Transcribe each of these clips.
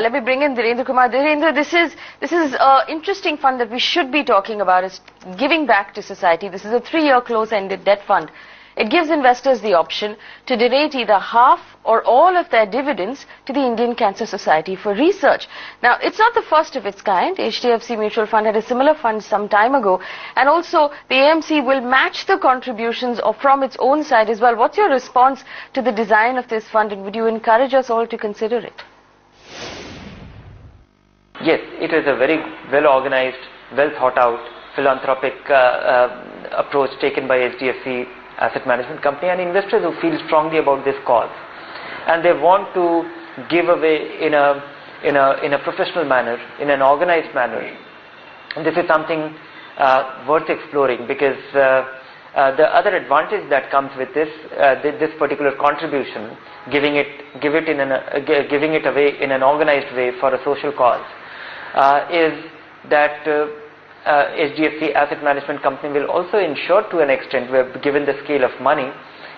Let me bring in Dhirendra Kumar. Dhirendra, this is an interesting fund that we should be talking about. It's giving back to society. This is a 3-year close-ended debt fund. It gives investors the option to donate either half or all of their dividends to the Indian Cancer Society for research. Now, it's not the first of its kind. HDFC Mutual Fund had a similar fund some time ago. And also, the AMC will match the contributions from its own side as well. What's your response to the design of this fund, and would you encourage us all to consider it? Yes, it is a very well organized, well thought out, philanthropic approach taken by HDFC Asset Management Company, and investors who feel strongly about this cause, and they want to give away in a professional manner, in an organized manner. And this is something worth exploring, because the other advantage that comes with this particular contribution, giving it away in an organized way for a social cause, is that HDFC Asset Management Company will also ensure, to an extent, where given the scale of money,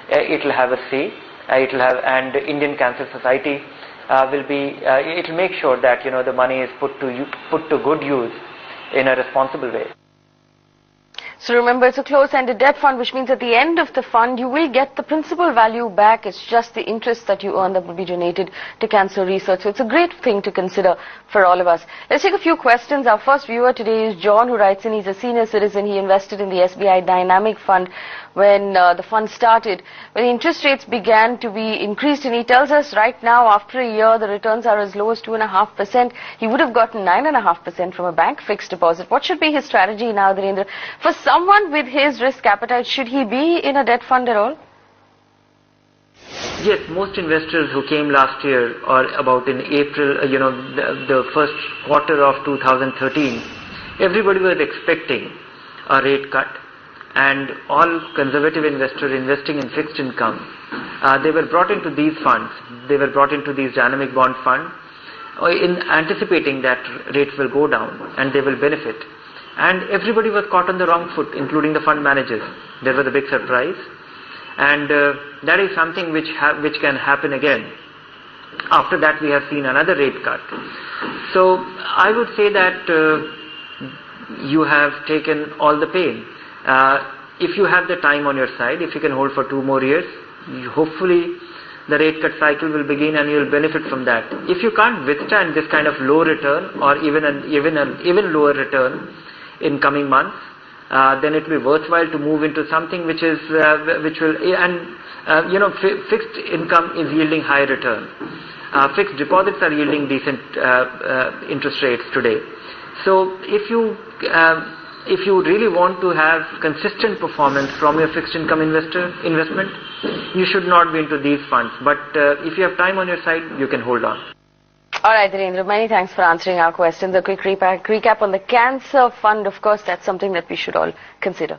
it will have a say. And Indian Cancer Society it will make sure that the money is put to good use in a responsible way. So remember, it's a close-ended debt fund, which means at the end of the fund, you will get the principal value back. It's just the interest that you earn that will be donated to cancer research. So it's a great thing to consider for all of us. Let's take a few questions. Our first viewer today is John, who writes in. He's a senior citizen. He invested in the SBI Dynamic Fund when the fund started, when the interest rates began to be increased, and he tells us right now, after a year, the returns are as low as 2.5%. He would have gotten 9.5% from a bank fixed deposit. What should be his strategy now, Dhirendra? For someone with his risk appetite, should he be in a debt fund at all? Yes, most investors who came last year, or about in April, the first quarter of 2013, everybody was expecting a rate cut. And all conservative investors investing in fixed income, they were brought into these funds. They were brought into these dynamic bond fund in anticipating that rates will go down and they will benefit. And everybody was caught on the wrong foot, including the fund managers. There was a big surprise, and that is something which can happen again. After that, we have seen another rate cut. So I would say that you have taken all the pain. If you have the time on your side, if you can hold for 2 more years, hopefully the rate cut cycle will begin and you will benefit from that. If you can't withstand this kind of low return, or even an lower return in coming months, then it will be worthwhile to move into something which will fixed income is yielding high return. Fixed deposits are yielding decent interest rates today. So if you really want to have consistent performance from your fixed income investment, you should not be into these funds. But if you have time on your side, you can hold on. All right, Dhirendra, many thanks for answering our questions. A quick recap on the cancer fund. Of course, that's something that we should all consider.